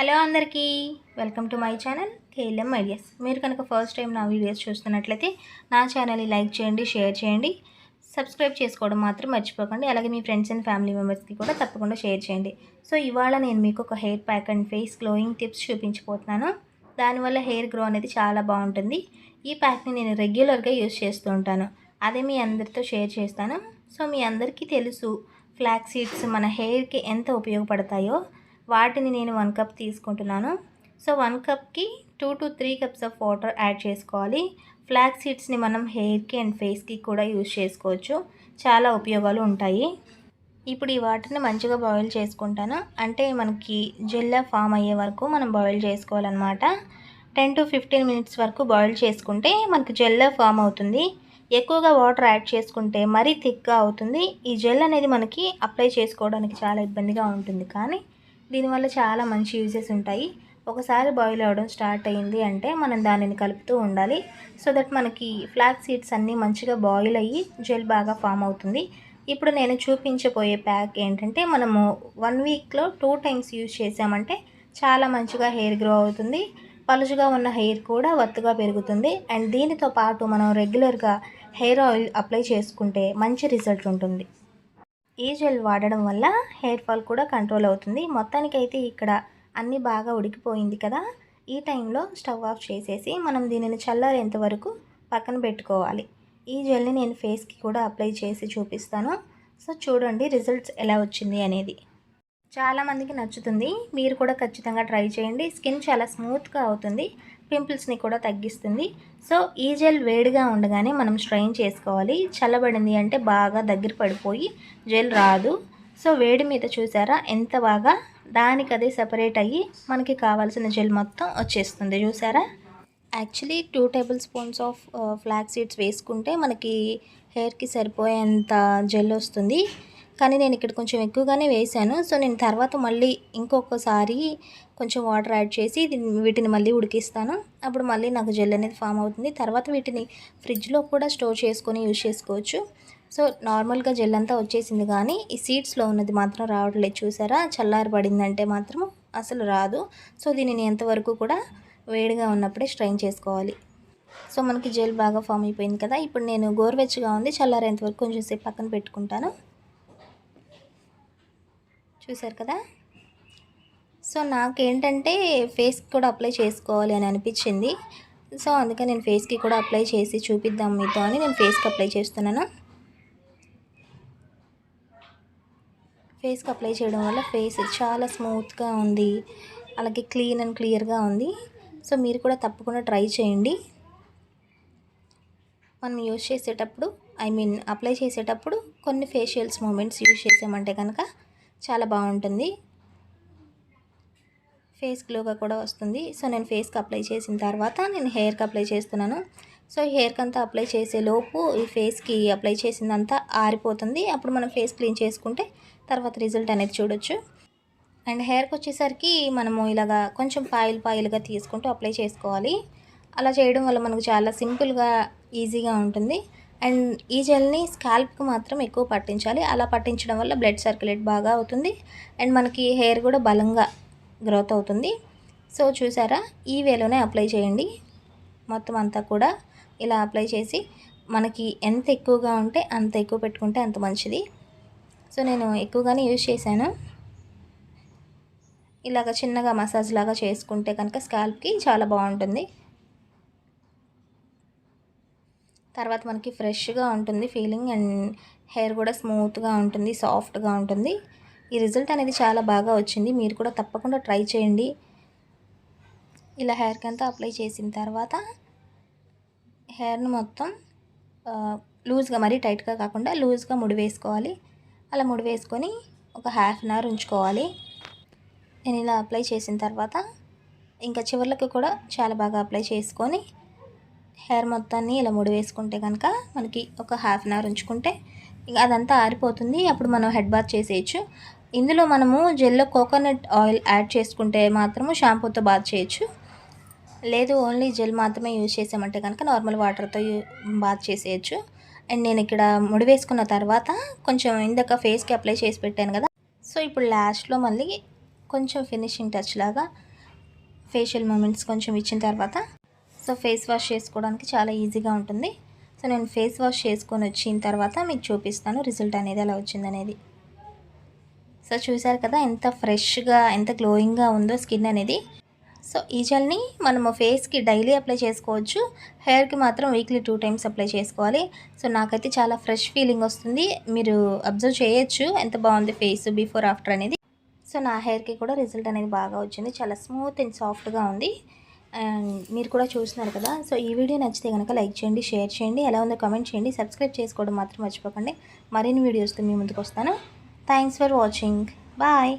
Hello అందరికీ, welcome to my channel KLM ideas. మీరు కనుక ఫస్ట్ టైం నా వీడియోస్ చూస్తున్నట్లయితే నా ఛానల్ని లైక్ చేయండి, షేర్ చేయండి, సబ్స్క్రైబ్ చేసుకోవడం మాత్రం మర్చిపోకండి. అలాగే మీ ఫ్రెండ్స్ అండ్ ఫ్యామిలీ మెంబర్స్కి కూడా తప్పకుండా షేర్ చేయండి. సో ఇవాళ నేను మీకు ఒక hair pack and face glowing tips చూపించబోతున్నాను. దానివల్ల హెయిర్ గ్రో అనేది చాలా బాగుంటుంది. ఈ ప్యాక్ని నేను రెగ్యులర్గా యూజ్ చేస్తూ ఉంటాను. అదే మీ అందరితో షేర్ చేస్తాను. సో మీ అందరికీ తెలుసు ఫ్లాక్స్ సీడ్స్ మన హెయిర్కి ఎంత ఉపయోగపడతాయో. వాటిని నేను 1 కప్ తీసుకుంటున్నాను. So 1 కప్కి 2 to 3 cups of water add చేసుకోవాలి. ఫ్లాక్స్ సీడ్స్ని మనం హెయిర్కి అండ్ ఫేస్కి కూడా యూజ్ చేసుకోవచ్చు. చాలా ఉపయోగాలు ఉంటాయి. ఇప్పుడు ఈ వాటర్ని మంచిగా బాయిల్ చేసుకుంటాను. అంటే మనకి జెల్లా ఫామ్ అయ్యే వరకు మనం బాయిల్ చేసుకోవాలన్నమాట. 10 to 15 మినిట్స్ వరకు బాయిల్ చేసుకుంటే మనకి జెల్లా ఫామ్ అవుతుంది. ఎక్కువగా వాటర్ యాడ్ చేసుకుంటే మరీ థిక్గా అవుతుంది. ఈ జెల్ అనేది మనకి అప్లై చేసుకోవడానికి చాలా ఇబ్బందిగా ఉంటుంది. కానీ దీనివల్ల చాలా మంచి యూజెస్ ఉంటాయి. ఒకసారి బాయిల్ అవ్వడం స్టార్ట్ అయ్యింది అంటే మనం దానిని కలుపుతూ ఉండాలి. సో దట్ మనకి ఫ్లాక్స్ సీడ్స్ అన్నీ మంచిగా బాయిల్ అయ్యి జెల్ బాగా ఫామ్ అవుతుంది. ఇప్పుడు నేను చూపించబోయే ప్యాక్ ఏంటంటే మనము 1 వీక్లో 2 టైమ్స్ యూజ్ చేసామంటే చాలా మంచిగా హెయిర్ గ్రో అవుతుంది. పలుచగా ఉన్న హెయిర్ కూడా ఒత్తుగా పెరుగుతుంది. అండ్ దీనితో పాటు మనం రెగ్యులర్గా హెయిర్ ఆయిల్ అప్లై చేసుకుంటే మంచి రిజల్ట్ ఉంటుంది. ఈ జెల్ వాడడం వల్ల హెయిర్ ఫాల్ కూడా కంట్రోల్ అవుతుంది. మొత్తానికైతే ఇక్కడ అన్నీ బాగా ఉడికిపోయింది కదా. ఈ టైంలో స్టవ్ ఆఫ్ చేసేసి మనం దీనిని చల్లారేంత వరకు పక్కన పెట్టుకోవాలి. ఈ జెల్ని నేను ఫేస్కి కూడా అప్లై చేసి చూపిస్తాను. సో చూడండి రిజల్ట్స్ ఎలా వచ్చింది అనేది. చాలామందికి నచ్చుతుంది. మీరు కూడా ఖచ్చితంగా ట్రై చేయండి. స్కిన్ చాలా స్మూత్గా అవుతుంది. పింపుల్స్ని కూడా తగ్గిస్తుంది. సో ఈ జెల్ వేడిగా ఉండగానే మనం స్ట్రెయిన్ చేసుకోవాలి. చల్లబడింది అంటే బాగా దగ్గర పడిపోయి జెల్ రాదు. సో వేడి మీద చూసారా ఎంత బాగా దానికదే సెపరేట్ అయ్యి మనకి కావాల్సిన జెల్ మొత్తం వచ్చేస్తుంది. చూసారా, actually 2 table spoons of flax seeds వేసుకుంటే మనకి హెయిర్కి సరిపోయేంత జెల్ వస్తుంది. కానీ నేను ఇక్కడ కొంచెం ఎక్కువగానే వేసాను. సో నేను తర్వాత మళ్ళీ ఇంకొకసారి కొంచెం వాటర్ యాడ్ చేసి వీటిని మళ్ళీ ఉడికిస్తాను. అప్పుడు మళ్ళీ నాకు జెల్ అనేది ఫామ్ అవుతుంది. తర్వాత వీటిని ఫ్రిడ్జ్లో కూడా స్టోర్ చేసుకొని యూజ్ చేసుకోవచ్చు. సో నార్మల్గా జెల్ అంతా వచ్చేసింది, కానీ ఈ సీడ్స్లో ఉన్నది మాత్రం రావట్లేదు. చూసారా, చల్లారబడిందంటే మాత్రం అసలు రాదు. సో దీనిని ఎంతవరకు కూడా వేడిగా ఉన్నప్పుడే స్ట్రెయిన్ చేసుకోవాలి. సో మనకి జెల్ బాగా ఫామ్ అయిపోయింది కదా. ఇప్పుడు నేను గోరువెచ్చగా ఉంది, చల్లారేంత వరకు కొంచెం సేపు పక్కన పెట్టుకుంటాను. చూసారు కదా. సో నాకేంటంటే ఫేస్కి కూడా అప్లై చేసుకోవాలి అని అనిపించింది. సో అందుకని నేను ఫేస్కి కూడా అప్లై చేసి చూపిద్దాం మీతో అని నేను ఫేస్కి అప్లై చేస్తున్నాను. ఫేస్కి అప్లై చేయడం వల్ల ఫేస్ చాలా స్మూత్గా ఉంది, అలాగే క్లీన్ అండ్ క్లియర్గా ఉంది. సో మీరు కూడా తప్పకుండా ట్రై చేయండి. మనం యూజ్ చేసేటప్పుడు అప్లై చేసేటప్పుడు కొన్ని ఫేషియల్స్ మూమెంట్స్ యూజ్ చేసామంటే కనుక చాలా బాగుంటుంది. ఫేస్ గ్లోగా కూడా వస్తుంది. సో నేను ఫేస్కి అప్లై చేసిన తర్వాత నేను హెయిర్కి అప్లై చేస్తున్నాను. సో హెయిర్కి అంతా అప్లై చేసే లోపు ఈ ఫేస్కి అప్లై చేసిందంతా ఆరిపోతుంది. అప్పుడు మనం ఫేస్ క్లీన్ చేసుకుంటే తర్వాత రిజల్ట్ అనేది చూడొచ్చు. అండ్ హెయిర్కి వచ్చేసరికి మనము ఇలాగా కొంచెం పాయిల్గా తీసుకుంటూ అప్లై చేసుకోవాలి. అలా చేయడం వల్ల మనకు చాలా సింపుల్గా ఈజీగా ఉంటుంది. అండ్ ఈ జెల్ని స్కాల్ప్కి మాత్రం ఎక్కువ పట్టించాలి. అలా పట్టించడం వల్ల బ్లడ్ సర్క్యులేట్ బాగా అవుతుంది. అండ్ మనకి హెయిర్ కూడా బలంగా గ్రోత్ అవుతుంది. సో చూసారా, ఈ వేలోనే అప్లై చేయండి. మొత్తం అంతా కూడా ఇలా అప్లై చేసి మనకి ఎంత ఎక్కువగా ఉంటే అంత ఎక్కువ పెట్టుకుంటే అంత మంచిది. సో నేను ఎక్కువగానే యూజ్ చేశాను. ఇలాగ చిన్నగా మసాజ్ లాగా చేసుకుంటే కనుక స్కాల్ప్కి చాలా బాగుంటుంది. తర్వాత మనకి ఫ్రెష్గా ఉంటుంది ఫీలింగ్, అండ్ హెయిర్ కూడా స్మూత్గా ఉంటుంది, సాఫ్ట్గా ఉంటుంది. ఈ రిజల్ట్ అనేది చాలా బాగా వచ్చింది. మీరు కూడా తప్పకుండా ట్రై చేయండి. ఇలా హెయిర్కి అంతా అప్లై చేసిన తర్వాత హెయిర్ని మొత్తం లూజ్గా, మరీ టైట్గా కాకుండా లూజ్గా ముడి వేసుకోవాలి. అలా ముడి వేసుకొని ఒక ½ అన్ అవర్ ఉంచుకోవాలి. నేను ఇలా అప్లై చేసిన తర్వాత ఇంకా చివర్లకు కూడా చాలా బాగా అప్లై చేసుకొని హెయిర్ మొత్తాన్ని ఇలా ముడి వేసుకుంటే కనుక మనకి ఒక ½ అన్ అవర్ ఉంచుకుంటే ఇంకా అదంతా ఆరిపోతుంది. అప్పుడు మనం హెడ్ బాత్ చేసేయచ్చు. ఇందులో మనము జెల్లో కోకోనట్ ఆయిల్ యాడ్ చేసుకుంటే మాత్రము షాంపూతో బాత్ చేయొచ్చు. లేదు ఓన్లీ జెల్ మాత్రమే యూజ్ చేసామంటే కనుక నార్మల్ వాటర్తో బాత్ చేసేయచ్చు. అండ్ నేను ఇక్కడ ముడి వేసుకున్న తర్వాత కొంచెం ఇందాక ఫేస్కి అప్లై చేసి పెట్టాను కదా. సో ఇప్పుడు లాస్ట్లో మళ్ళీ కొంచెం ఫినిషింగ్ టచ్ లాగా ఫేషియల్ మూమెంట్స్ కొంచెం ఇచ్చిన తర్వాత సో ఫేస్ వాష్ చేసుకోవడానికి చాలా ఈజీగా ఉంటుంది. సో నేను ఫేస్ వాష్ చేసుకొని వచ్చిన తర్వాత మీకు చూపిస్తాను రిజల్ట్ అనేది ఎలా వచ్చిందనేది. సో చూసారు కదా ఎంత ఫ్రెష్గా ఎంత గ్లోయింగ్గా ఉందో స్కిన్ అనేది. సో ఈ జెల్ని మనము ఫేస్కి డైలీ అప్లై చేసుకోవచ్చు, హెయిర్కి మాత్రం వీక్లీ 2 టైమ్స్ అప్లై చేసుకోవాలి. సో నాకైతే చాలా ఫ్రెష్ ఫీలింగ్ వస్తుంది. మీరు అబ్జర్వ్ చేయొచ్చు ఎంత బాగుంది ఫేస్ బిఫోర్ ఆఫ్టర్ అనేది. సో నా హెయిర్కి కూడా రిజల్ట్ అనేది బాగా వచ్చింది, చాలా స్మూత్ అండ్ సాఫ్ట్గా ఉంది. అండ్ మీరు కూడా చూస్తున్నారు కదా. సో ఈ వీడియో నచ్చితే కనుక లైక్ చేయండి, షేర్ చేయండి, ఎలా ఉందో కామెంట్ చేయండి, సబ్స్క్రైబ్ చేసుకోవడం మాత్రం మర్చిపోకండి. మరిన్ని వీడియోస్తో మీ ముందుకు వస్తాను. Thanks for watching. బాయ్.